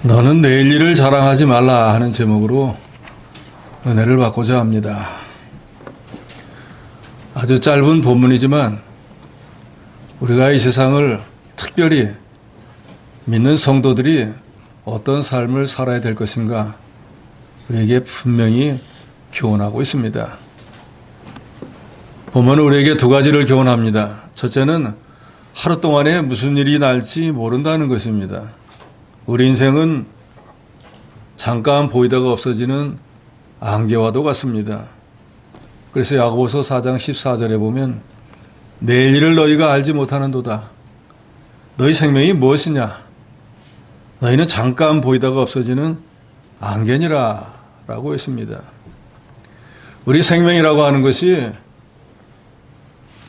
너는 내일 일을 자랑하지 말라 하는 제목으로 은혜를 받고자 합니다. 아주 짧은 본문이지만 우리가 이 세상을 특별히 믿는 성도들이 어떤 삶을 살아야 될 것인가 우리에게 분명히 교훈하고 있습니다. 본문은 우리에게 두 가지를 교훈합니다. 첫째는 하루 동안에 무슨 일이 날지 모른다는 것입니다. 우리 인생은 잠깐 보이다가 없어지는 안개와도 같습니다. 그래서 야고보서 4장 14절에 보면 내일 일을 너희가 알지 못하는도다. 너희 생명이 무엇이냐? 너희는 잠깐 보이다가 없어지는 안개니라 라고 했습니다. 우리 생명이라고 하는 것이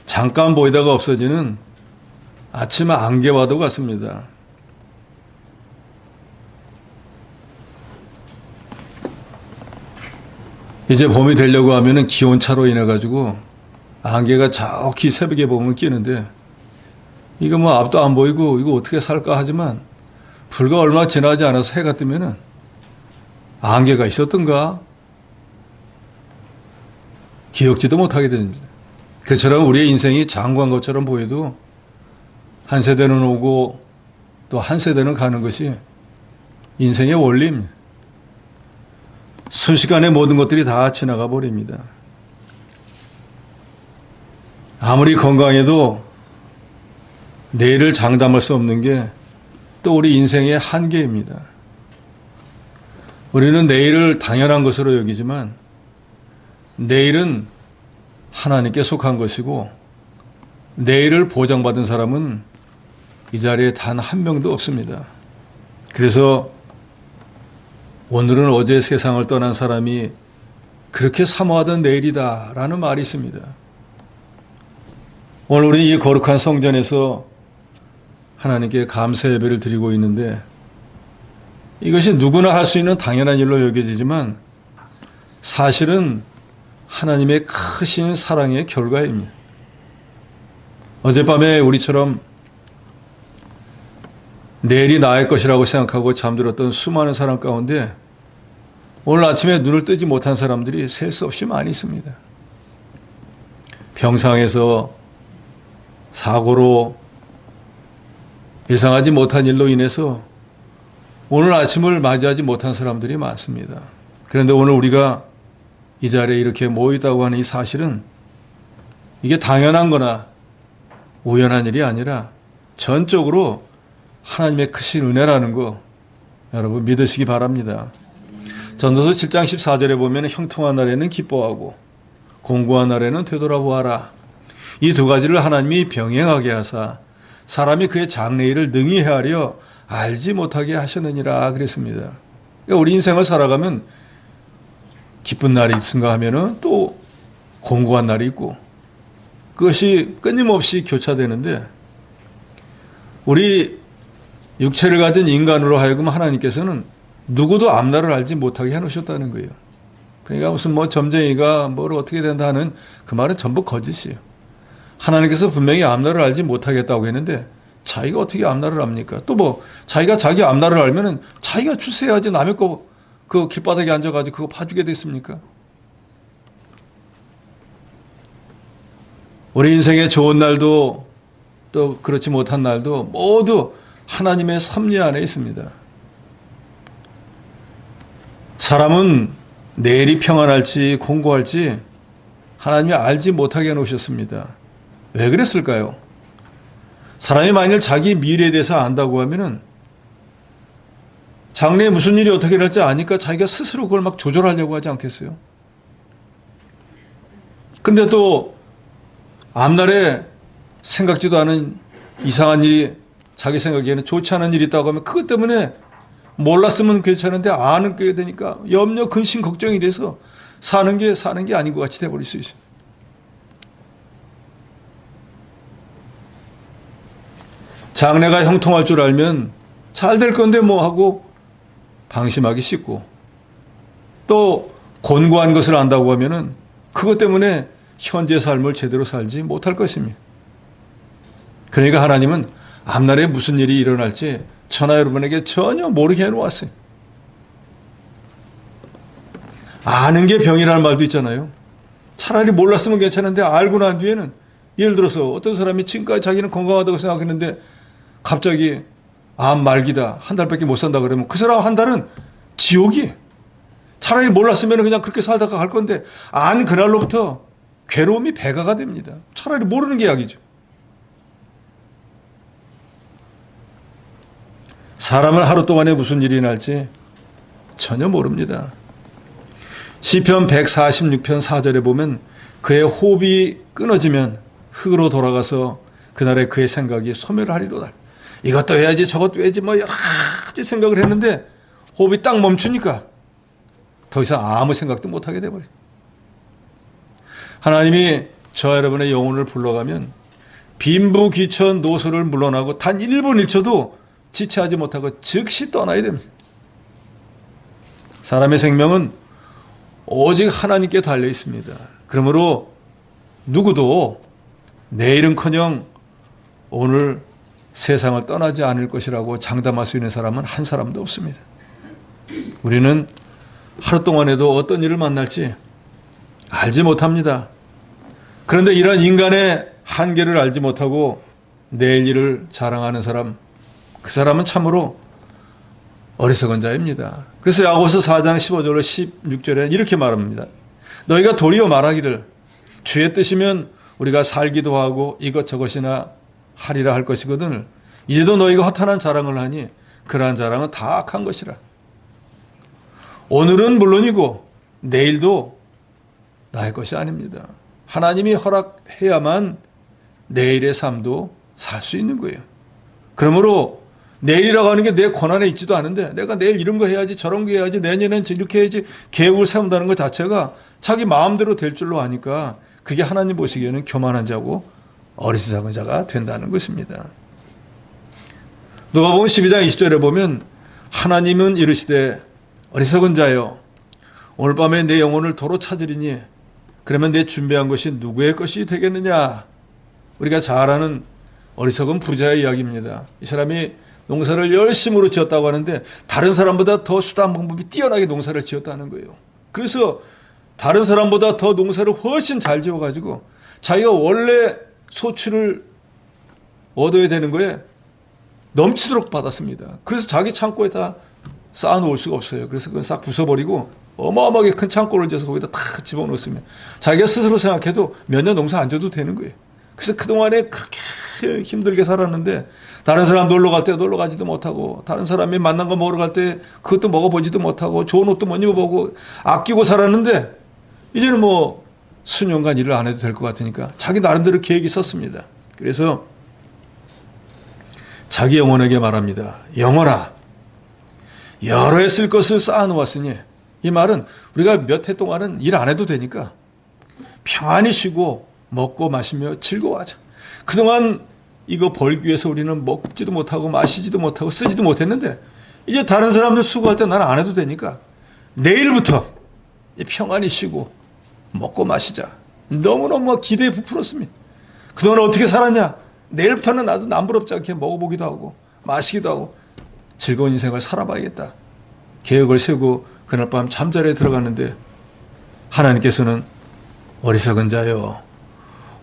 잠깐 보이다가 없어지는 아침 안개와도 같습니다. 이제 봄이 되려고 하면은 기온차로 인해 가지고 안개가 저기 새벽에 보면 끼는데 이거 뭐 앞도 안 보이고 이거 어떻게 살까 하지만 불과 얼마 지나지 않아서 해가 뜨면은 안개가 있었던가 기억지도 못하게 됩니다. 그처럼 우리의 인생이 장관 것처럼 보여도 한 세대는 오고 또 한 세대는 가는 것이 인생의 원리입니다. 순식간에 모든 것들이 다 지나가 버립니다. 아무리 건강해도 내일을 장담할 수 없는 게 또 우리 인생의 한계입니다. 우리는 내일을 당연한 것으로 여기지만 내일은 하나님께 속한 것이고 내일을 보장받은 사람은 이 자리에 단 한 명도 없습니다. 그래서 오늘은 어제 세상을 떠난 사람이 그렇게 사모하던 내일이다 라는 말이 있습니다. 오늘 우리 이 거룩한 성전에서 하나님께 감사 예배를 드리고 있는데 이것이 누구나 할 수 있는 당연한 일로 여겨지지만 사실은 하나님의 크신 사랑의 결과입니다. 어젯밤에 우리처럼 내일이 나의 것이라고 생각하고 잠들었던 수많은 사람 가운데 오늘 아침에 눈을 뜨지 못한 사람들이 셀 수 없이 많이 있습니다. 병상에서 사고로 예상하지 못한 일로 인해서 오늘 아침을 맞이하지 못한 사람들이 많습니다. 그런데 오늘 우리가 이 자리에 이렇게 모이다고 하는 이 사실은 이게 당연한 거나 우연한 일이 아니라 전적으로 하나님의 크신 은혜라는 거 여러분 믿으시기 바랍니다. 전도서 7장 14절에 보면 형통한 날에는 기뻐하고 공고한 날에는 되돌아보아라. 이 두 가지를 하나님이 병행하게 하사 사람이 그의 장래일을 능히 헤아려 알지 못하게 하셨느니라 그랬습니다. 그러니까 우리 인생을 살아가면 기쁜 날이 있은가 하면은 또 공고한 날이 있고 그것이 끊임없이 교차되는데 우리 육체를 가진 인간으로 하여금 하나님께서는 누구도 앞날을 알지 못하게 해놓으셨다는 거예요. 그러니까 무슨 뭐 점쟁이가 뭘 어떻게 된다 하는 그 말은 전부 거짓이에요. 하나님께서 분명히 앞날을 알지 못하겠다고 했는데 자기가 어떻게 앞날을 압니까? 또 뭐 자기가 자기 앞날을 알면은 자기가 출세해야지 남의 거 그 길바닥에 앉아가지고 그거 봐주게 됐습니까? 우리 인생의 좋은 날도 또 그렇지 못한 날도 모두 하나님의 섭리 안에 있습니다. 사람은 내일이 평안할지 공고할지 하나님이 알지 못하게 해놓으셨습니다. 왜 그랬을까요? 사람이 만일 자기 미래에 대해서 안다고 하면은 장래에 무슨 일이 어떻게 될지 아니까 자기가 스스로 그걸 막 조절하려고 하지 않겠어요? 그런데 또 앞날에 생각지도 않은 이상한 일이 자기 생각에는 좋지 않은 일이 있다고 하면 그것 때문에 몰랐으면 괜찮은데 아는 게 되니까 염려, 근심, 걱정이 돼서 사는 게 아닌 것 같이 돼버릴 수 있어요. 장래가 형통할 줄 알면 잘 될 건데 뭐 하고 방심하기 쉽고 또 곤고한 것을 안다고 하면은 그것 때문에 현재 삶을 제대로 살지 못할 것입니다. 그러니까 하나님은 앞날에 무슨 일이 일어날지 천하 여러분에게 전혀 모르게 해놓았어요. 아는 게 병이라는 말도 있잖아요. 차라리 몰랐으면 괜찮은데 알고 난 뒤에는, 예를 들어서 어떤 사람이 지금까지 자기는 건강하다고 생각했는데 갑자기 암 말기다, 한 달밖에 못 산다 그러면 그 사람 한 달은 지옥이. 차라리 몰랐으면 그냥 그렇게 살다가 갈 건데 안 그날로부터 괴로움이 배가가 됩니다. 차라리 모르는 게 약이죠. 사람은 하루 동안에 무슨 일이 날지 전혀 모릅니다. 시편 146편 4절에 보면 그의 호흡이 끊어지면 흙으로 돌아가서 그날에 그의 생각이 소멸하리로다. 이것도 해야지 저것도 해야지 뭐 여러 가지 생각을 했는데 호흡이 딱 멈추니까 더 이상 아무 생각도 못하게 돼버려요. 하나님이 저 여러분의 영혼을 불러가면 빈부귀천 노소를 물러나고 단 1분 1초도 지체하지 못하고 즉시 떠나야 됩니다. 사람의 생명은 오직 하나님께 달려 있습니다. 그러므로 누구도 내일은커녕 오늘 세상을 떠나지 않을 것이라고 장담할 수 있는 사람은 한 사람도 없습니다. 우리는 하루 동안에도 어떤 일을 만날지 알지 못합니다. 그런데 이런 인간의 한계를 알지 못하고 내일 일을 자랑하는 사람, 그 사람은 참으로 어리석은 자입니다. 그래서 야고보서 4장 15절로 16절에 이렇게 말합니다. 너희가 도리어 말하기를 주의 뜻이면 우리가 살기도 하고 이것저것이나 하리라 할 것이거든. 이제도 너희가 허탄한 자랑을 하니 그러한 자랑은 다 악한 것이라. 오늘은 물론이고 내일도 나의 것이 아닙니다. 하나님이 허락해야만 내일의 삶도 살 수 있는 거예요. 그러므로 내일이라고 하는 게 내 권한에 있지도 않은데 내가 내일 이런 거 해야지 저런 거 해야지 내년엔 이렇게 해야지 계획을 세운다는 것 자체가 자기 마음대로 될 줄로 아니까 그게 하나님 보시기에는 교만한 자고 어리석은 자가 된다는 것입니다. 누가복음 12장 20절에 보면 하나님은 이르시되 어리석은 자여 오늘 밤에 내 영혼을 도로 찾으리니 그러면 내 준비한 것이 누구의 것이 되겠느냐. 우리가 잘 아는 어리석은 부자의 이야기입니다. 이 사람이 농사를 열심으로 지었다고 하는데 다른 사람보다 더 수단 방법이 뛰어나게 농사를 지었다는 거예요. 그래서 다른 사람보다 더 농사를 훨씬 잘 지어가지고 자기가 원래 소출을 얻어야 되는 거에 넘치도록 받았습니다. 그래서 자기 창고에 다 쌓아놓을 수가 없어요. 그래서 그건 싹 부숴버리고 어마어마하게 큰 창고를 지어서 거기다 다 집어넣었으면 자기가 스스로 생각해도 몇 년 농사 안 져도 되는 거예요. 그래서 그동안에 그렇게 힘들게 살았는데 다른 사람 놀러 갈 때 놀러 가지도 못하고 다른 사람이 만난 거 먹으러 갈 때 그것도 먹어보지도 못하고 좋은 옷도 못 입어보고 아끼고 살았는데 이제는 뭐 수년간 일을 안 해도 될 것 같으니까 자기 나름대로 계획이 섰습니다. 그래서 자기 영혼에게 말합니다. 영혼아, 여러 해 쓸 것을 쌓아놓았으니, 이 말은 우리가 몇 해 동안은 일 안 해도 되니까 평안히 쉬고 먹고 마시며 즐거워하자. 그동안 이거 벌기 위해서 우리는 먹지도 못하고 마시지도 못하고 쓰지도 못했는데 이제 다른 사람들 수고할 때 나는 안 해도 되니까 내일부터 평안히 쉬고 먹고 마시자. 너무너무 기대에 부풀었습니다. 그동안 어떻게 살았냐? 내일부터는 나도 남부럽지 않게 먹어보기도 하고 마시기도 하고 즐거운 인생을 살아봐야겠다. 계획을 세우고 그날 밤 잠자리에 들어갔는데 하나님께서는 어리석은 자여,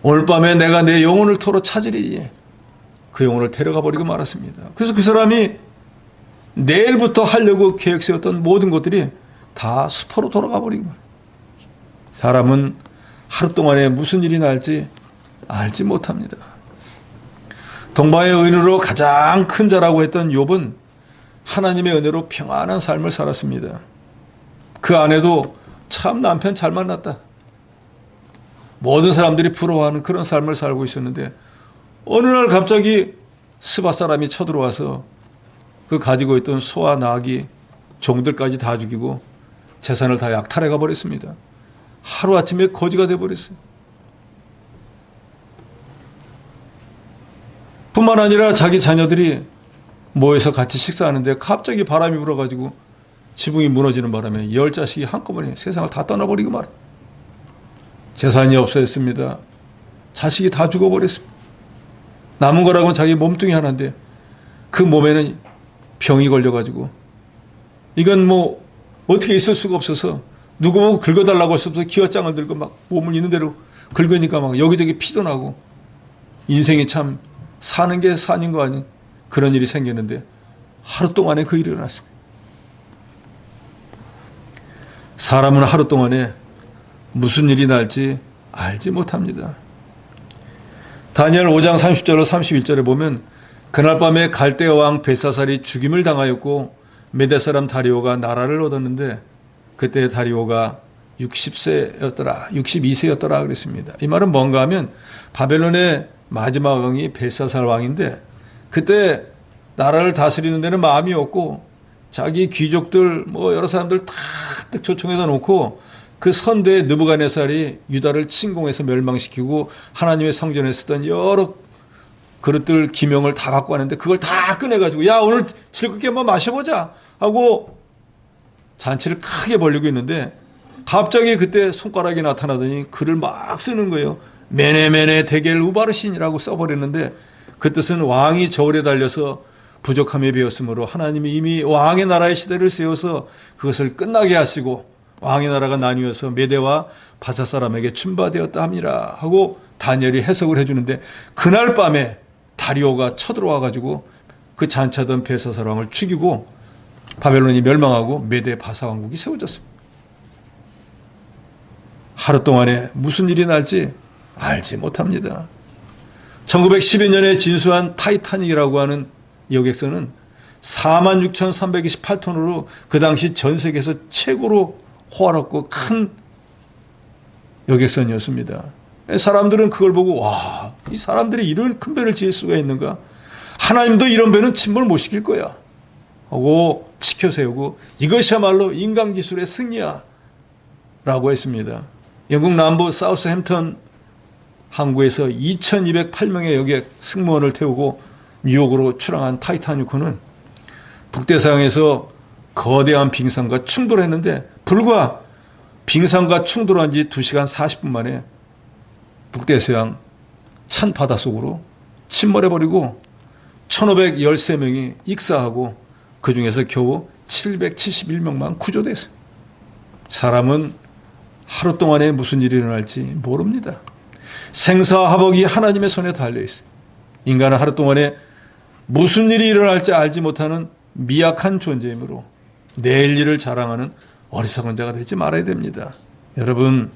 오늘 밤에 내가 내 영혼을 토로 찾으리니 그 영혼을 데려가 버리고 말았습니다. 그래서 그 사람이 내일부터 하려고 계획 세웠던 모든 것들이 다 수포로 돌아가 버리고 말이에요. 사람은 하루 동안에 무슨 일이 날지 알지 못합니다. 동방의 의인으로 가장 큰 자라고 했던 욥은 하나님의 은혜로 평안한 삶을 살았습니다. 그 아내도 참 남편 잘 만났다. 모든 사람들이 부러워하는 그런 삶을 살고 있었는데 어느 날 갑자기 스바 사람이 쳐들어와서 그 가지고 있던 소와 나귀, 종들까지 다 죽이고 재산을 다 약탈해 가버렸습니다. 하루아침에 거지가 돼버렸어요. 뿐만 아니라 자기 자녀들이 모여서 같이 식사하는데 갑자기 바람이 불어가지고 지붕이 무너지는 바람에 10자식이 한꺼번에 세상을 다 떠나버리고 말아. 재산이 없어졌습니다. 자식이 다 죽어버렸습니다. 남은 거라고는 자기 몸뚱이 하나인데 그 몸에는 병이 걸려가지고 이건 뭐 어떻게 있을 수가 없어서 누구 보고 긁어달라고 할 수 없어서 기어장을 들고 막 몸을 있는 대로 긁으니까 막 여기저기 피도 나고 인생이 참 사는 게 산인 거 아닌 그런 일이 생겼는데 하루 동안에 그 일이 일어났습니다. 사람은 하루 동안에 무슨 일이 날지 알지 못합니다. 다니엘 5장 30절로 31절에 보면 그날 밤에 갈대 왕 벨사살이 죽임을 당하였고 메대 사람 다리오가 나라를 얻었는데 그때 다리오가 60세였더라 62세였더라 그랬습니다. 이 말은 뭔가 하면 바벨론의 마지막 왕이 벨사살 왕인데 그때 나라를 다스리는 데는 마음이 없고 자기 귀족들 뭐 여러 사람들 다 초청해다 놓고 그 선대 느부갓네살이 유다를 침공해서 멸망시키고 하나님의 성전에 쓰던 여러 그릇들 기명을 다 갖고 왔는데 그걸 다 꺼내가지고 야 오늘 즐겁게 한번 마셔보자 하고 잔치를 크게 벌리고 있는데 갑자기 그때 손가락이 나타나더니 글을 막 쓰는 거예요. 메네메네 데겔 우바르신이라고 써버렸는데 그 뜻은 왕이 저울에 달려서 부족함에 비었으므로 하나님이 이미 왕의 나라의 시대를 세워서 그것을 끝나게 하시고 왕의 나라가 나뉘어서 메대와 바사 사람에게 춘바되었다 함이라 하고 다니엘이 해석을 해주는데 그날 밤에 다리오가 쳐들어와 가지고 그 잔치하던 벨사살 왕을 죽이고 바벨론이 멸망하고 메대 바사 왕국이 세워졌습니다. 하루 동안에 무슨 일이 날지 알지 못합니다. 1912년에 진수한 타이타닉이라고 하는 여객선은 46,328톤으로 그 당시 전 세계에서 최고로 호화롭고 큰 여객선이었습니다. 사람들은 그걸 보고 와, 이 사람들이 이런 큰 배를 지을 수가 있는가? 하나님도 이런 배는 침몰 못 시킬 거야 하고 치켜 세우고 이것이야말로 인간 기술의 승리야 라고 했습니다. 영국 남부 사우스햄튼 항구에서 2208명의 여객 승무원을 태우고 뉴욕으로 출항한 타이타닉호는 북대서양에서 거대한 빙산과 충돌했는데 불과 빙산과 충돌한 지 2시간 40분 만에 북대서양 찬 바닷속으로 침몰해버리고 1513명이 익사하고 그 중에서 겨우 771명만 구조됐어요. 사람은 하루 동안에 무슨 일이 일어날지 모릅니다. 생사화복이 하나님의 손에 달려있어요. 인간은 하루 동안에 무슨 일이 일어날지 알지 못하는 미약한 존재이므로 내일 일을 자랑하는 어리석은 자가 되지 말아야 됩니다. 여러분,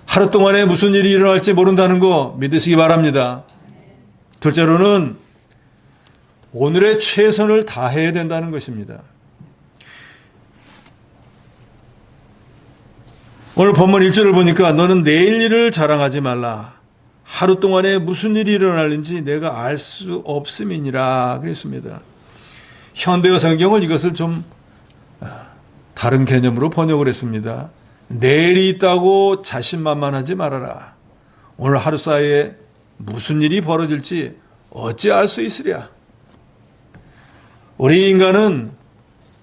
하루 동안에 무슨 일이 일어날지 모른다는 거 믿으시기 바랍니다. 둘째로는 오늘의 최선을 다해야 된다는 것입니다. 오늘 본문 1절을 보니까 너는 내일 일을 자랑하지 말라. 하루 동안에 무슨 일이 일어날는지 내가 알 수 없음이니라 그랬습니다. 현대어 성경은 이것을 좀 다른 개념으로 번역을 했습니다. 내일이 있다고 자신만만하지 말아라. 오늘 하루 사이에 무슨 일이 벌어질지 어찌 알 수 있으랴. 우리 인간은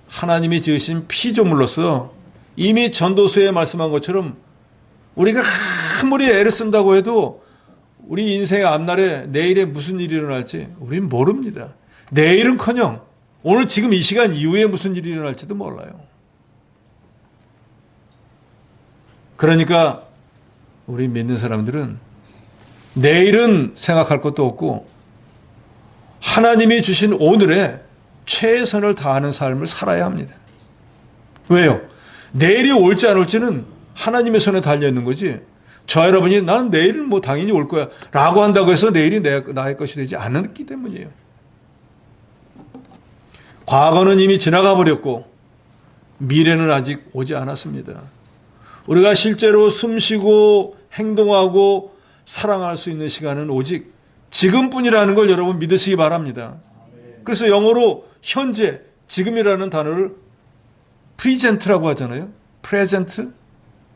하나님이 지으신 피조물로서 이미 전도서에 말씀한 것처럼 우리가 아무리 애를 쓴다고 해도 우리 인생의 앞날에 내일에 무슨 일이 일어날지 우리는 모릅니다. 내일은커녕 오늘 지금 이 시간 이후에 무슨 일이 일어날지도 몰라요. 그러니까 우리 믿는 사람들은 내일은 생각할 것도 없고 하나님이 주신 오늘에 최선을 다하는 삶을 살아야 합니다. 왜요? 내일이 올지 안 올지는 하나님의 손에 달려있는 거지 저 여러분이 나는 내일은 뭐 당연히 올 거야 라고 한다고 해서 내일이 나의 것이 되지 않았기 때문이에요. 과거는 이미 지나가 버렸고 미래는 아직 오지 않았습니다. 우리가 실제로 숨쉬고 행동하고 사랑할 수 있는 시간은 오직 지금뿐이라는 걸 여러분 믿으시기 바랍니다. 그래서 영어로 현재, 지금이라는 단어를 프리젠트라고 하잖아요. 프레젠트.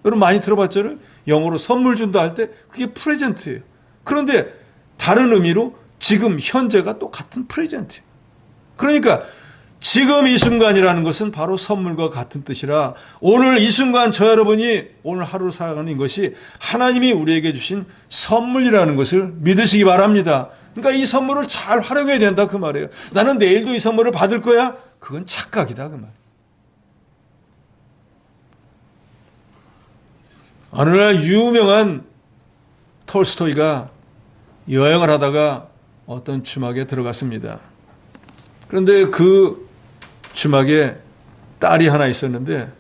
여러분 많이 들어봤잖아요. 영어로 선물 준다 할 때 그게 프레젠트예요. 그런데 다른 의미로 지금, 현재가 또 같은 프레젠트예요. 그러니까 지금 이 순간이라는 것은 바로 선물과 같은 뜻이라 오늘 이 순간 저 여러분이 오늘 하루를 살아가는 것이 하나님이 우리에게 주신 선물이라는 것을 믿으시기 바랍니다. 그러니까 이 선물을 잘 활용해야 된다 그 말이에요. 나는 내일도 이 선물을 받을 거야? 그건 착각이다 그 말. 어느 날 유명한 톨스토이가 여행을 하다가 어떤 주막에 들어갔습니다. 그런데 그 주막에 딸이 하나 있었는데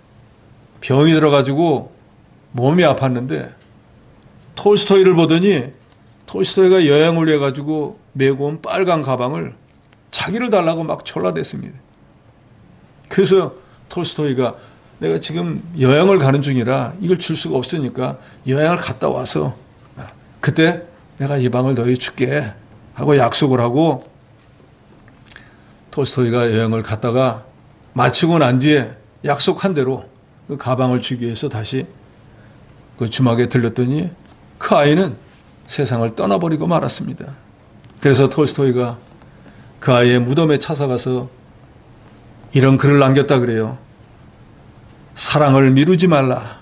병이 들어가지고 몸이 아팠는데 톨스토이를 보더니 톨스토이가 여행을 해가지고 메고 온 빨간 가방을 자기를 달라고 막 졸라댔습니다. 그래서 톨스토이가 내가 지금 여행을 가는 중이라 이걸 줄 수가 없으니까 여행을 갔다 와서 그때 내가 이 방을 너희 줄게 하고 약속을 하고 톨스토이가 여행을 갔다가 마치고 난 뒤에 약속한 대로 그 가방을 주기 위해서 다시 그 주막에 들렸더니 그 아이는 세상을 떠나버리고 말았습니다. 그래서 톨스토이가 그 아이의 무덤에 찾아가서 이런 글을 남겼다 그래요. 사랑을 미루지 말라.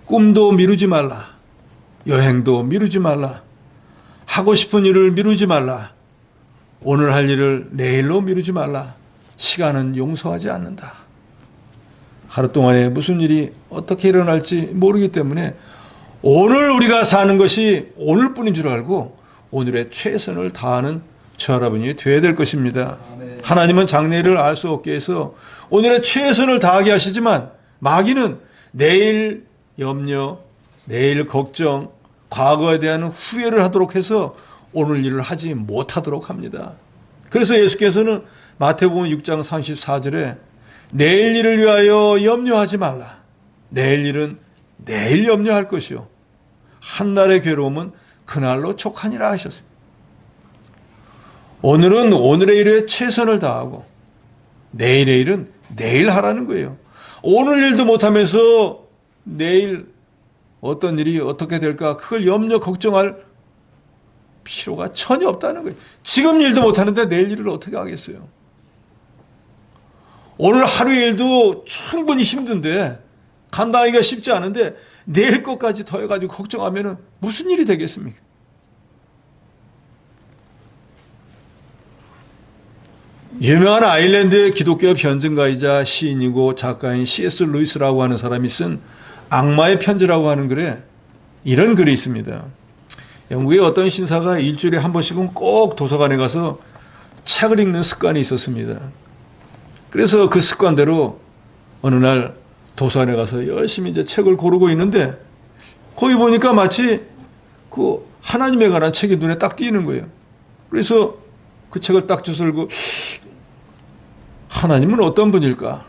꿈도 미루지 말라. 여행도 미루지 말라. 하고 싶은 일을 미루지 말라. 오늘 할 일을 내일로 미루지 말라. 시간은 용서하지 않는다. 하루 동안에 무슨 일이 어떻게 일어날지 모르기 때문에 오늘 우리가 사는 것이 오늘뿐인 줄 알고 오늘의 최선을 다하는 저 여러분이 되어야 될 것입니다. 하나님은 장래일을 알 수 없게 해서 오늘의 최선을 다하게 하시지만 마귀는 내일 염려, 내일 걱정, 과거에 대한 후회를 하도록 해서 오늘 일을 하지 못하도록 합니다. 그래서 예수께서는 마태복음 6장 34절에 내일 일을 위하여 염려하지 말라. 내일 일은 내일 염려할 것이요. 한날의 괴로움은 그날로 족하니라 하셨습니다. 오늘은 오늘의 일에 최선을 다하고 내일의 일은 내일 하라는 거예요. 오늘 일도 못하면서 내일 어떤 일이 어떻게 될까 그걸 염려 걱정할 필요가 전혀 없다는 거예요. 지금 일도 못하는데 내일 일을 어떻게 하겠어요. 오늘 하루 일도 충분히 힘든데 감당하기가 쉽지 않은데 내일 것까지 더해가지고 걱정하면 무슨 일이 되겠습니까? 유명한 아일랜드의 기독교 변증가이자 시인이고 작가인 C.S. 루이스라고 하는 사람이 쓴 악마의 편지라고 하는 글에 이런 글이 있습니다. 영국의 어떤 신사가 일주일에 한 번씩은 꼭 도서관에 가서 책을 읽는 습관이 있었습니다. 그래서 그 습관대로 어느 날 도서관에 가서 열심히 이제 책을 고르고 있는데 거기 보니까 마치 그 하나님에 관한 책이 눈에 딱 띄는 거예요. 그래서 그 책을 딱 주워들고 하나님은 어떤 분일까?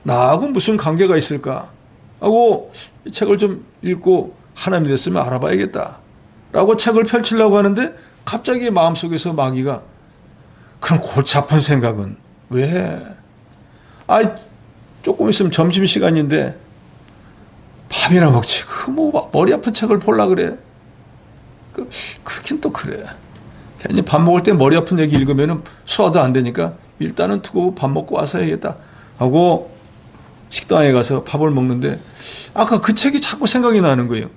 나하고 무슨 관계가 있을까? 하고 이 책을 좀 읽고 하나님이 됐으면 알아봐야겠다. 라고 책을 펼치려고 하는데 갑자기 마음속에서 마귀가 그런 골치 아픈 생각은 왜? 조금 있으면 점심시간인데 밥이나 먹지. 뭐 머리 아픈 책을 보려 그래. 그렇긴 또 그래. 괜히 밥 먹을 때 머리 아픈 얘기 읽으면 소화도 안 되니까 일단은 두고 밥 먹고 와서 해야겠다 하고 식당에 가서 밥을 먹는데 아까 그 책이 자꾸 생각이 나는 거예요.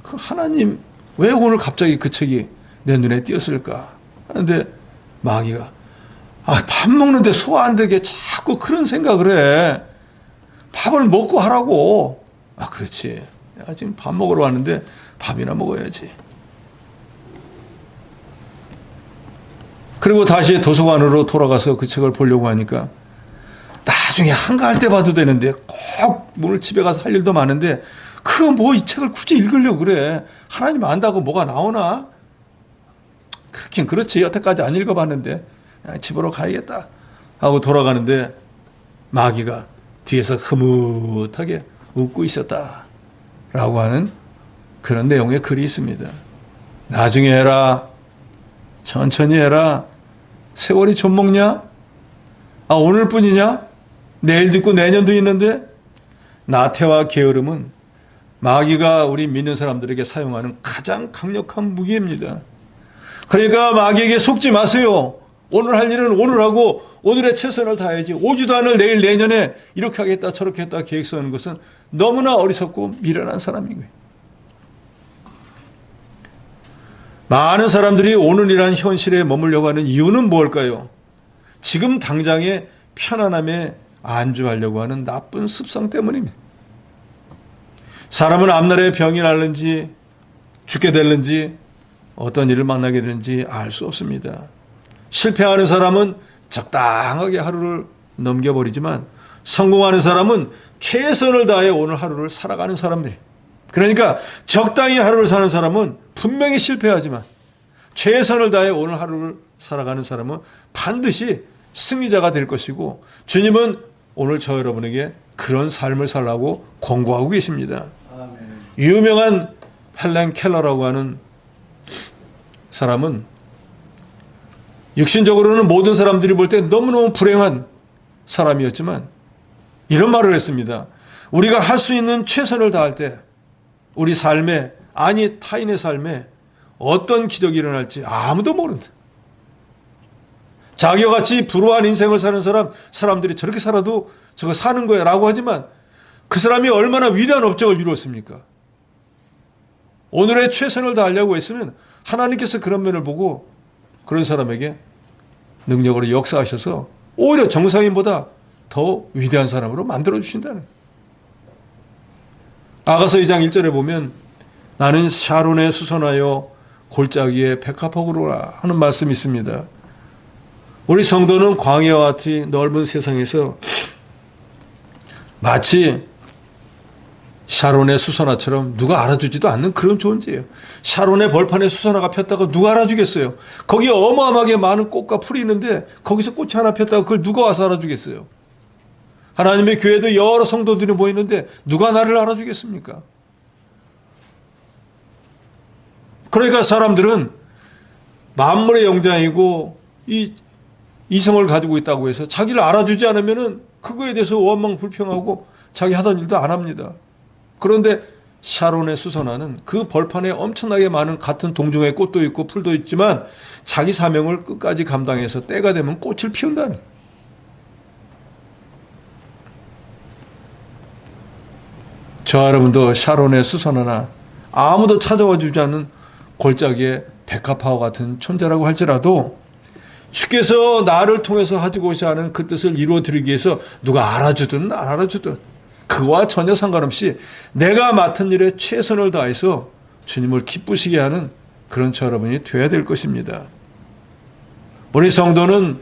그 하나님 왜 오늘 갑자기 그 책이 내 눈에 띄었을까 하는데 마귀가 밥 먹는데 소화 안 되게 자꾸 그런 생각을 해. 밥을 먹고 하라고. 그렇지. 내가 지금 밥 먹으러 왔는데 밥이나 먹어야지. 그리고 다시 도서관으로 돌아가서 그 책을 보려고 하니까 나중에 한가할 때 봐도 되는데 꼭 오늘 집에 가서 할 일도 많은데 그 뭐 이 책을 굳이 읽으려고 그래. 하나님 안다고 뭐가 나오나? 그렇긴 그렇지. 여태까지 안 읽어봤는데 그냥 집으로 가야겠다 하고 돌아가는데 마귀가 뒤에서 흐뭇하게 웃고 있었다라고 하는 그런 내용의 글이 있습니다. 나중에 해라. 천천히 해라. 세월이 좀 먹냐? 오늘뿐이냐? 내일도 있고 내년도 있는데 나태와 게으름은 마귀가 우리 믿는 사람들에게 사용하는 가장 강력한 무기입니다. 그러니까 마귀에게 속지 마세요. 오늘 할 일은 오늘 하고 오늘의 최선을 다해야지. 오지도 않을 내일 내년에 이렇게 하겠다 저렇게 했다 계획 세우는 것은 너무나 어리석고 미련한 사람인 거예요. 많은 사람들이 오늘이란 현실에 머물려고 하는 이유는 무엇일까요? 지금 당장의 편안함에 안주하려고 하는 나쁜 습성 때문입니다. 사람은 앞날에 병이 날는지 죽게 될는지 어떤 일을 만나게 되는지 알 수 없습니다. 실패하는 사람은 적당하게 하루를 넘겨버리지만 성공하는 사람은 최선을 다해 오늘 하루를 살아가는 사람들. 그러니까 적당히 하루를 사는 사람은 분명히 실패하지만 최선을 다해 오늘 하루를 살아가는 사람은 반드시 승리자가 될 것이고 주님은 오늘 저 여러분에게 그런 삶을 살라고 권고하고 계십니다. 아멘. 유명한 헬렌 켈러라고 하는 사람은 육신적으로는 모든 사람들이 볼 때 너무너무 불행한 사람이었지만 이런 말을 했습니다. 우리가 할 수 있는 최선을 다할 때 우리 삶에, 아니 타인의 삶에 어떤 기적이 일어날지 아무도 모른다. 자기와 같이 불우한 인생을 사는 사람들이 저렇게 살아도 저거 사는 거야 라고 하지만 그 사람이 얼마나 위대한 업적을 이루었습니까? 오늘의 최선을 다하려고 했으면 하나님께서 그런 면을 보고 그런 사람에게 능력으로 역사하셔서 오히려 정상인보다 더 위대한 사람으로 만들어주신다는. 아가서 2장 1절에 보면 나는 샤론에 수선하여 골짜기에 백합화구로라 하는 말씀이 있습니다. 우리 성도는 광야와 같이 넓은 세상에서 마치 샤론의 수선화처럼 누가 알아주지도 않는 그런 존재예요. 샤론의 벌판에 수선화가 폈다가 누가 알아주겠어요? 거기에 어마어마하게 많은 꽃과 풀이 있는데 거기서 꽃이 하나 폈다가 그걸 누가 와서 알아주겠어요? 하나님의 교회도 여러 성도들이 모이는데 누가 나를 알아주겠습니까? 그러니까 사람들은 만물의 영장이고 이 이성을 가지고 있다고 해서 자기를 알아주지 않으면은 그거에 대해서 원망 불평하고 자기 하던 일도 안 합니다. 그런데 샤론의 수선화는 그 벌판에 엄청나게 많은 같은 동종의 꽃도 있고 풀도 있지만 자기 사명을 끝까지 감당해서 때가 되면 꽃을 피운다는. 저 여러분도 샤론의 수선화나 아무도 찾아와 주지 않는 골짜기의 백합화와 같은 존재라고 할지라도 주께서 나를 통해서 하시고자 하는 그 뜻을 이루어드리기 위해서 누가 알아주든 안 알아주든 그와 전혀 상관없이 내가 맡은 일에 최선을 다해서 주님을 기쁘시게 하는 그런 저 여러분이 되어야 될 것입니다. 우리 성도는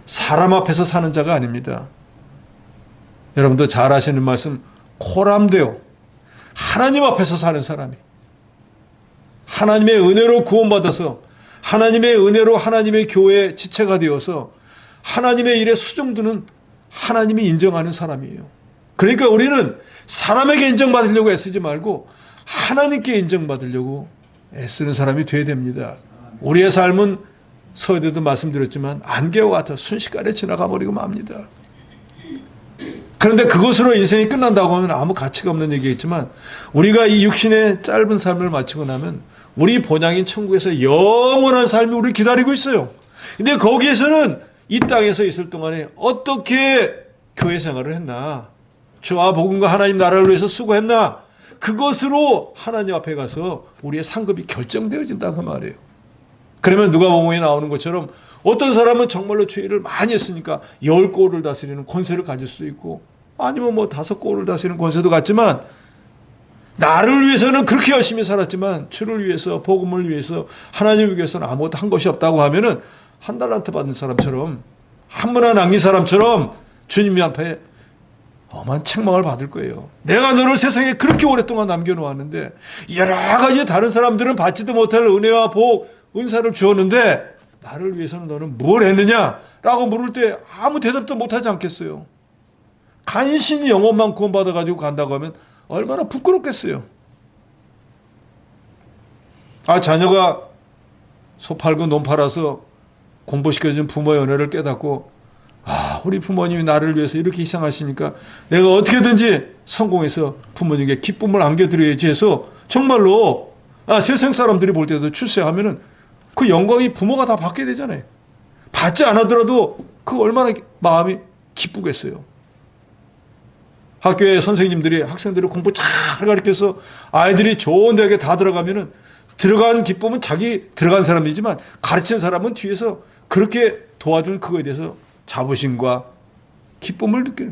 사람 앞에서 사는 자가 아닙니다. 여러분도 잘 아시는 말씀 코람데오, 하나님 앞에서 사는 사람이 하나님의 은혜로 구원받아서 하나님의 은혜로 하나님의 교회의 지체가 되어서 하나님의 일에 수종드는 하나님이 인정하는 사람이에요. 그러니까 우리는 사람에게 인정받으려고 애쓰지 말고 하나님께 인정받으려고 애쓰는 사람이 되어야 됩니다. 우리의 삶은 서두에도 말씀드렸지만 안개와 같아 순식간에 지나가 버리고 맙니다. 그런데 그것으로 인생이 끝난다고 하면 아무 가치가 없는 얘기겠지만 우리가 이 육신의 짧은 삶을 마치고 나면 우리 본향인 천국에서 영원한 삶이 우리를 기다리고 있어요. 근데 거기에서는 이 땅에서 있을 동안에 어떻게 교회 생활을 했나, 주와 복음과 하나님 나라를 위해서 수고했나, 그것으로 하나님 앞에 가서 우리의 상급이 결정되어진다고 말이에요. 그러면 누가복음에 나오는 것처럼 어떤 사람은 정말로 죄를 많이 했으니까 10골을 다스리는 권세를 가질 수도 있고 아니면 뭐 5골을 다스리는 권세도 갖지만 나를 위해서는 그렇게 열심히 살았지만 주를 위해서 복음을 위해서 하나님을 위해서는 아무것도 한 것이 없다고 하면은 한 달란트 받은 사람처럼 한 문화 남긴 사람처럼 주님 앞에 엄한 책망을 받을 거예요. 내가 너를 세상에 그렇게 오랫동안 남겨놓았는데 여러 가지 다른 사람들은 받지도 못할 은혜와 복, 은사를 주었는데 나를 위해서는 너는 뭘 했느냐라고 물을 때 아무 대답도 못하지 않겠어요. 간신히 영혼만 구원받아가지고 간다고 하면 얼마나 부끄럽겠어요. 자녀가 소 팔고 논 팔아서 공부시켜준 부모의 은혜를 깨닫고 우리 부모님이 나를 위해서 이렇게 희생하시니까 내가 어떻게든지 성공해서 부모님께 기쁨을 안겨드려야지 해서 정말로 세상 사람들이 볼 때도 출세하면은 그 영광이 부모가 다 받게 되잖아요. 받지 않아더라도 그 얼마나 마음이 기쁘겠어요. 학교에 선생님들이 학생들을 공부 잘 가르쳐서 아이들이 좋은 대학에 다 들어가면은 들어간 기쁨은 자기 들어간 사람이지만 가르친 사람은 뒤에서 그렇게 도와준 그거에 대해서 자부심과 기쁨을 느껴요.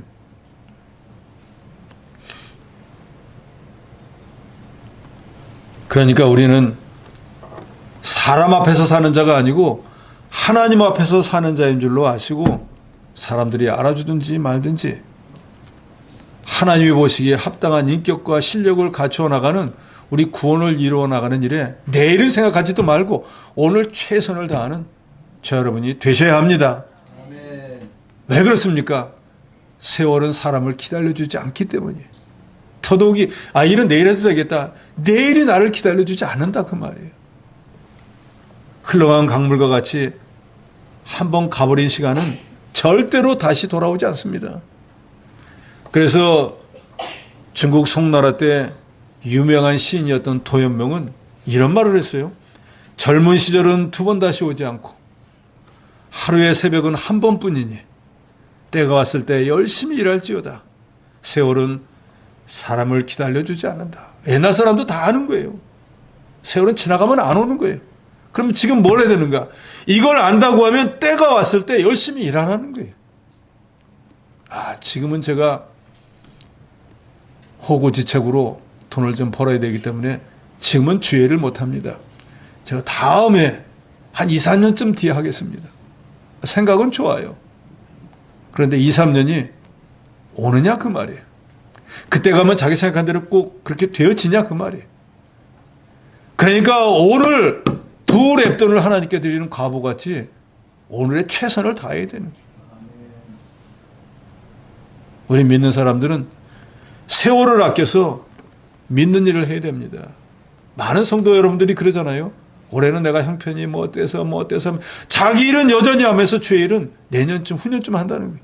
그러니까 우리는 사람 앞에서 사는 자가 아니고 하나님 앞에서 사는 자인 줄로 아시고 사람들이 알아주든지 말든지 하나님이 보시기에 합당한 인격과 실력을 갖추어 나가는 우리 구원을 이루어 나가는 일에 내일을 생각하지도 말고 오늘 최선을 다하는 저 여러분이 되셔야 합니다. 아멘. 왜 그렇습니까? 세월은 사람을 기다려주지 않기 때문이에요. 더더욱이 일은 내일 해도 되겠다. 내일이 나를 기다려주지 않는다 그 말이에요. 흘러간 강물과 같이 한번 가버린 시간은 절대로 다시 돌아오지 않습니다. 그래서 중국 송나라 때 유명한 시인이었던 도연명은 이런 말을 했어요. 젊은 시절은 두 번 다시 오지 않고 하루의 새벽은 한 번뿐이니 때가 왔을 때 열심히 일할지어다. 세월은 사람을 기다려주지 않는다. 옛날 사람도 다 아는 거예요. 세월은 지나가면 안 오는 거예요. 그럼 지금 뭘 해야 되는가? 이걸 안다고 하면 때가 왔을 때 열심히 일하라는 거예요. 지금은 제가 호구지책으로 돈을 좀 벌어야 되기 때문에 지금은 주의를 못합니다. 제가 다음에 한 2, 3년쯤 뒤에 하겠습니다. 생각은 좋아요. 그런데 2, 3년이 오느냐 그 말이에요. 그때 가면 자기 생각한 대로 꼭 그렇게 되어지냐 그 말이에요. 그러니까 오늘 두 랩돈을 하나님께 드리는 과부같이 오늘의 최선을 다해야 되는 거예요. 우리 믿는 사람들은 세월을 아껴서 믿는 일을 해야 됩니다. 많은 성도 여러분들이 그러잖아요. 올해는 내가 형편이 뭐 어때서 자기 일은 여전히 하면서 주의 일은 내년쯤 후년쯤 한다는 거예요.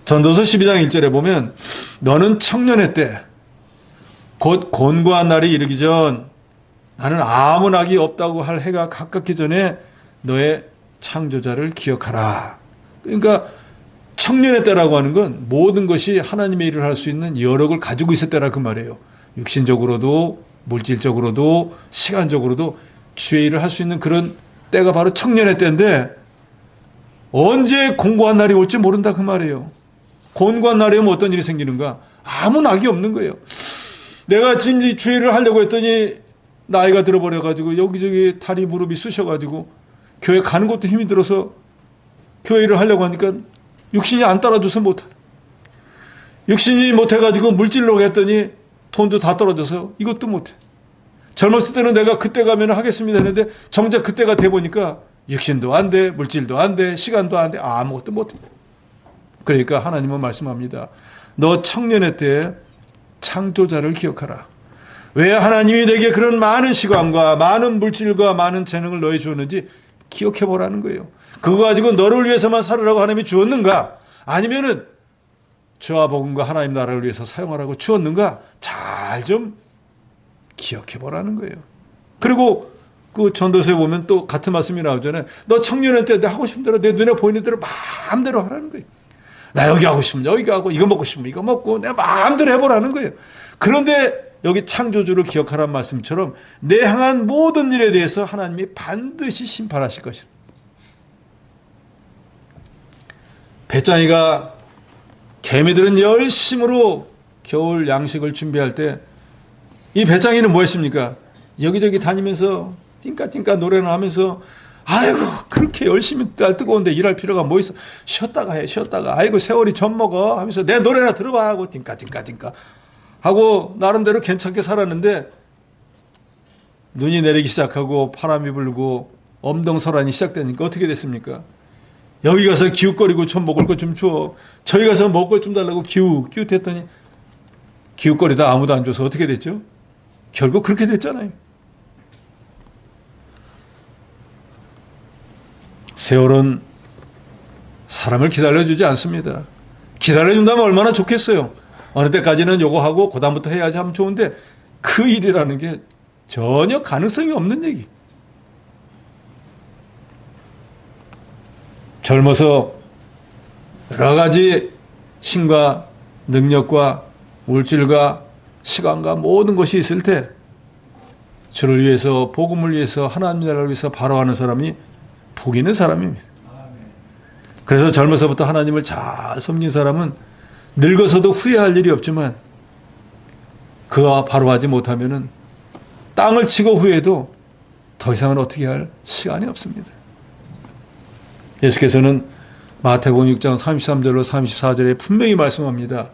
전도서 12장 1절에 보면 너는 청년의 때 곧 곤고한 날이 이르기 전 나는 아무 낙이 없다고 할 해가 가깝기 전에 너의 창조자를 기억하라. 그러니까 청년의 때라고 하는 건 모든 것이 하나님의 일을 할 수 있는 여력을 가지고 있을 때라 그 말이에요. 육신적으로도 물질적으로도 시간적으로도 주의 일을 할 수 있는 그런 때가 바로 청년의 때인데 언제 곤고한 날이 올지 모른다 그 말이에요. 곤고한 날에 오면 어떤 일이 생기는가? 아무 낙이 없는 거예요. 내가 지금 이 주의 일을 하려고 했더니 나이가 들어버려가지고 여기저기 다리 무릎이 쑤셔가지고 교회 가는 것도 힘이 들어서 교회 일을 하려고 하니까 육신이 안 따라줘서 못해. 육신이 못해가지고 물질로 했더니 돈도 다 떨어져서 이것도 못해. 젊었을 때는 내가 그때 가면 하겠습니다 했는데 정작 그때가 돼보니까 육신도 안 돼, 물질도 안 돼, 시간도 안 돼, 아무것도 못해. 그러니까 하나님은 말씀합니다. 너 청년의 때에 창조자를 기억하라. 왜 하나님이 내게 그런 많은 시간과 많은 물질과 많은 재능을 너에 주었는지 기억해보라는 거예요. 그거 가지고 너를 위해서만 살으라고 하나님이 주었는가? 아니면은 저와 복음과 하나님 나라를 위해서 사용하라고 주었는가? 잘 좀 기억해보라는 거예요. 그리고 그 전도서에 보면 또 같은 말씀이 나오잖아요. 너 청년의 때 내 하고 싶은 대로 내 눈에 보이는 대로 마음대로 하라는 거예요. 나 여기 하고 싶으면 여기 하고 이거 먹고 싶으면 이거 먹고 내 마음대로 해보라는 거예요. 그런데 여기 창조주를 기억하라는 말씀처럼 내 향한 모든 일에 대해서 하나님이 반드시 심판하실 것입니다. 배짱이가 개미들은 열심으로 겨울 양식을 준비할 때 이 배짱이는 뭐 했습니까? 여기저기 다니면서 띵까띵까 노래를 하면서 아이고 그렇게 열심히 날 뜨거운데 일할 필요가 뭐 있어. 쉬었다가 해 쉬었다가 아이고 세월이 젖 먹어 하면서 내 노래나 들어봐 하고 띵까띵까 하고 나름대로 괜찮게 살았는데 눈이 내리기 시작하고 바람이 불고 엄동설한이 시작되니까 어떻게 됐습니까? 여기 가서 기웃거리고 좀 먹을 것 좀 줘. 저기 가서 먹을 것 좀 달라고 기웃했더니 기웃거리다 아무도 안 줘서 어떻게 됐죠? 결국 그렇게 됐잖아요. 세월은 사람을 기다려주지 않습니다. 기다려준다면 얼마나 좋겠어요. 어느 때까지는 요거 하고 그 다음부터 해야지 하면 좋은데 그 일이라는 게 전혀 가능성이 없는 얘기. 젊어서 여러 가지 힘과 능력과 물질과 시간과 모든 것이 있을 때 주를 위해서 복음을 위해서 하나님 나라를 위해서 바라하는 사람이 복 있는 사람입니다. 그래서 젊어서부터 하나님을 잘 섬긴 사람은 늙어서도 후회할 일이 없지만 그와 바로 하지 못하면은 땅을 치고 후회해도 더 이상은 어떻게 할 시간이 없습니다. 예수께서는 마태복음 6장 33절로 34절에 분명히 말씀합니다.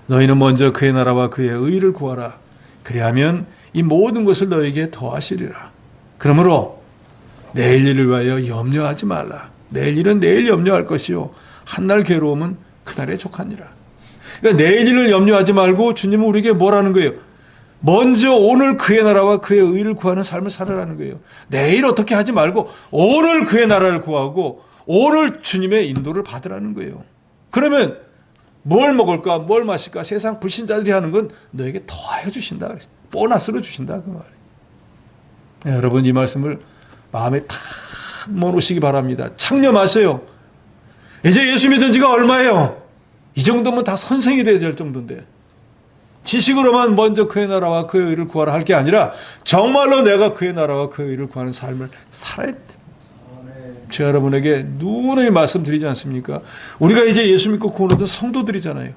너희는 먼저 그의 나라와 그의 의를 구하라. 그리하면 이 모든 것을 너에게 더하시리라. 그러므로 내일 일을 위하여 염려하지 말라. 내일 일은 내일 염려할 것이요 한날 괴로움은 그날에 족하니라. 그러니까 내일 일을 염려하지 말고 주님은 우리에게 뭐라는 거예요? 먼저 오늘 그의 나라와 그의 의를 구하는 삶을 살아라는 거예요. 내일 어떻게 하지 말고 오늘 그의 나라를 구하고 오늘 주님의 인도를 받으라는 거예요. 그러면 뭘 먹을까 뭘 마실까 세상 불신자들이 하는 건 너에게 더하여 주신다. 보너스로 주신다 그 말이에요. 네, 여러분 이 말씀을 마음에 탁 넣어놓으시기 바랍니다. 창념하세요. 이제 예수 믿은 지가 얼마예요? 이 정도면 다 선생이 돼야 될 정도인데 지식으로만 먼저 그의 나라와 그의 의를 구하라 할 게 아니라 정말로 내가 그의 나라와 그의 의를 구하는 삶을 살아야 돼. 제가 여러분에게 누누이 말씀드리지 않습니까? 우리가 이제 예수 믿고 구원 얻은 성도들이잖아요.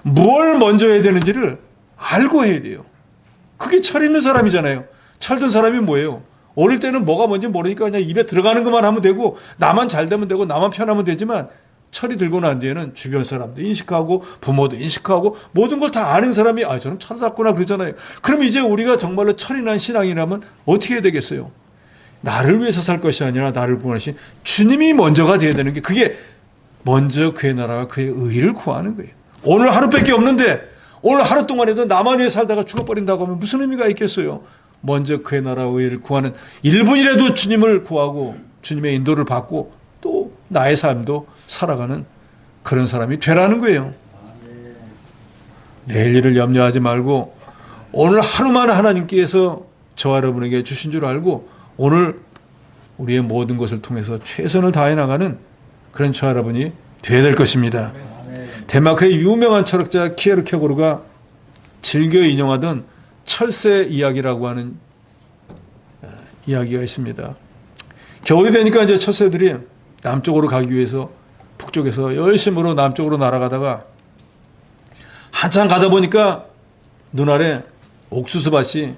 뭘 먼저 해야 되는지를 알고 해야 돼요. 그게 철 있는 사람이잖아요. 철든 사람이 뭐예요? 어릴 때는 뭐가 뭔지 모르니까 그냥 입에 들어가는 것만 하면 되고 나만 잘 되면 되고 나만 편하면 되지만 철이 들고 난 뒤에는 주변 사람도 인식하고 부모도 인식하고 모든 걸 다 아는 사람이 저는 철났구나 그러잖아요. 그럼 이제 우리가 정말로 철이 난 신앙이라면 어떻게 해야 되겠어요? 나를 위해서 살 것이 아니라 나를 구원하신 주님이 먼저가 돼야 되는 게 그게 먼저 그의 나라와 그의 의를 구하는 거예요. 오늘 하루밖에 없는데 오늘 하루 동안에도 나만 위해 살다가 죽어버린다고 하면 무슨 의미가 있겠어요? 먼저 그의 나라와 의를 구하는 1분이라도 주님을 구하고 주님의 인도를 받고 또 나의 삶도 살아가는 그런 사람이 되라는 거예요. 내일 일을 염려하지 말고 오늘 하루만 하나님께서 저와 여러분에게 주신 줄 알고 오늘 우리의 모든 것을 통해서 최선을 다해 나가는 그런 저와 여러분이 되어야 될 것입니다. 덴마크의 유명한 철학자 키에르케고르가 즐겨 인용하던 철새 이야기라고 하는 이야기가 있습니다. 겨울이 되니까 이제 철새들이 남쪽으로 가기 위해서 북쪽에서 열심으로 남쪽으로 날아가다가 한참 가다 보니까 눈 아래 옥수수밭이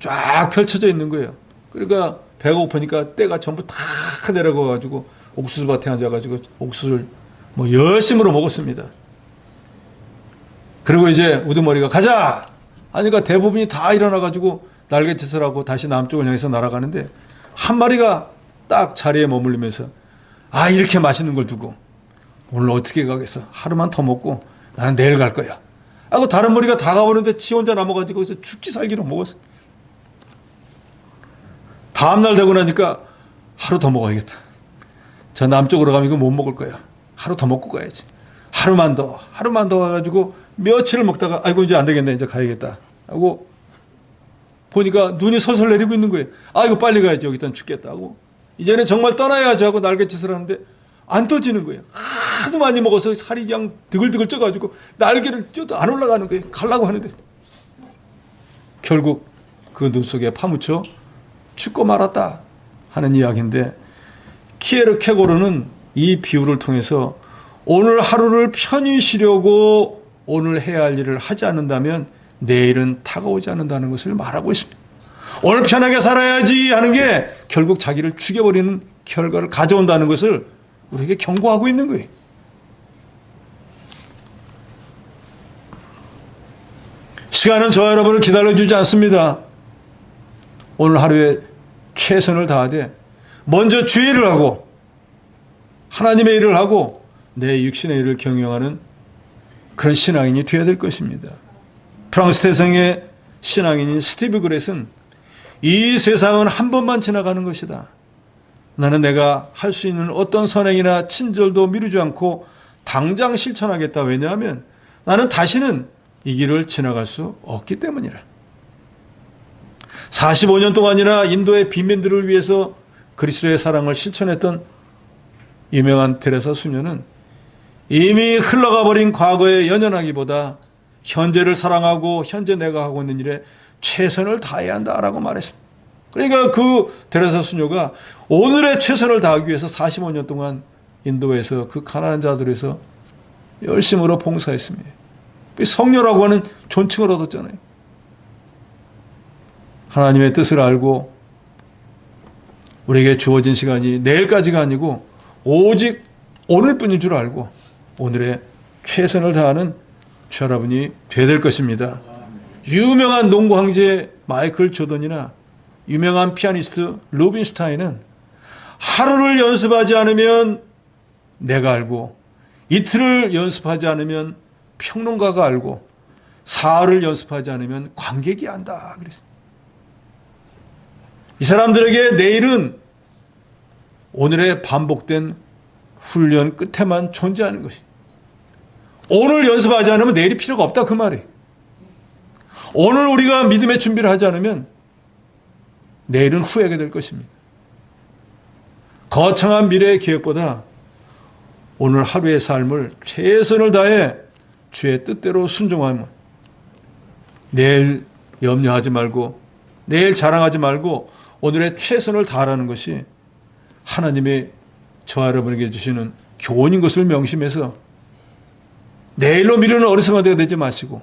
쫙 펼쳐져 있는 거예요. 그러니까 배가 고프니까 때가 전부 다 내려가가지고 옥수수밭에 앉아가지고 옥수수를 열심으로 먹었습니다. 그리고 이제 우두머리가 가자! 하니까 대부분이 다 일어나가지고 날갯짓을 하고 다시 남쪽을 향해서 날아가는데 한 마리가 딱 자리에 머물리면서 이렇게 맛있는 걸 두고 오늘 어떻게 가겠어? 하루만 더 먹고 나는 내일 갈 거야. 하고 다른 머리가 다 가보는데 지 혼자 남아가지고 거기서 죽기 살기로 먹었어. 다음날 되고 나니까 하루 더 먹어야겠다. 저 남쪽으로 가면 이거 못 먹을 거야. 하루 더 먹고 가야지. 하루만 더 와가지고 며칠을 먹다가 이제 안 되겠네. 이제 가야겠다. 하고 보니까 눈이 설설 내리고 있는 거예요. 이거 빨리 가야지. 여기 일단 죽겠다 하고 이제는 정말 떠나야지 하고 날갯짓을 하는데 안 떠지는 거예요. 하도 많이 먹어서 살이 그냥 드글드글 쪄가지고 날개를 쪄도 안 올라가는 거예요. 가려고 하는데 결국 그 눈 속에 파묻혀 죽고 말았다 하는 이야기인데 키에르케고르는 이 비유를 통해서 오늘 하루를 편히 쉬려고 오늘 해야 할 일을 하지 않는다면 내일은 다가오지 않는다는 것을 말하고 있습니다. 오늘 편하게 살아야지 하는 게 결국 자기를 죽여버리는 결과를 가져온다는 것을 우리에게 경고하고 있는 거예요. 시간은 저와 여러분을 기다려주지 않습니다. 오늘 하루에 최선을 다하되 먼저 주의 일을 하고 하나님의 일을 하고 내 육신의 일을 경영하는 그런 신앙인이 되어야 될 것입니다. 프랑스 태생의 신앙인인 스티브 그렛은 이 세상은 한 번만 지나가는 것이다. 나는 내가 할 수 있는 어떤 선행이나 친절도 미루지 않고 당장 실천하겠다. 왜냐하면 나는 다시는 이 길을 지나갈 수 없기 때문이라. 45년 동안이나 인도의 빈민들을 위해서 그리스도의 사랑을 실천했던 유명한 테레사 수녀는 이미 흘러가 버린 과거에 연연하기보다 현재를 사랑하고 현재 내가 하고 있는 일에 최선을 다해야 한다라고 말했습니다. 그러니까 그 데레사 수녀가 오늘의 최선을 다하기 위해서 45년 동안 인도에서 그 가난한 자들에서 열심으로 봉사했습니다. 성녀라고 하는 존칭을 얻었잖아요. 하나님의 뜻을 알고 우리에게 주어진 시간이 내일까지가 아니고 오직 오늘뿐인 줄 알고 오늘의 최선을 다하는 저 여러분이 되어야 될 것입니다. 유명한 농구 황제 마이클 조던이나 유명한 피아니스트 루빈슈타인은 하루를 연습하지 않으면 내가 알고 이틀을 연습하지 않으면 평론가가 알고 사흘을 연습하지 않으면 관객이 안다 그랬습니다. 이 사람들에게 내일은 오늘의 반복된 훈련 끝에만 존재하는 것이. 오늘 연습하지 않으면 내일이 필요가 없다 그 말이에요. 오늘 우리가 믿음의 준비를 하지 않으면 내일은 후회하게 될 것입니다. 거창한 미래의 계획보다 오늘 하루의 삶을 최선을 다해 주의 뜻대로 순종하면 내일 염려하지 말고 내일 자랑하지 말고 오늘의 최선을 다하라는 것이 하나님이 저와 여러분에게 주시는 교훈인 것을 명심해서 내일로 미루는 어리석은 자가 되지 마시고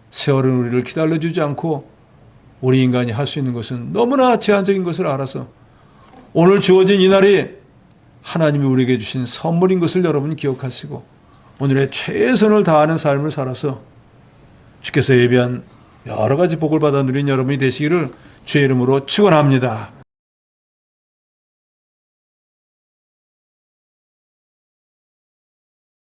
세월은 우리를 기다려주지 않고 우리 인간이 할 수 있는 것은 너무나 제한적인 것을 알아서 오늘 주어진 이 날이 하나님이 우리에게 주신 선물인 것을 여러분 기억하시고 오늘의 최선을 다하는 삶을 살아서 주께서 예비한 여러 가지 복을 받아 누린 여러분이 되시기를 주의 이름으로 축원합니다.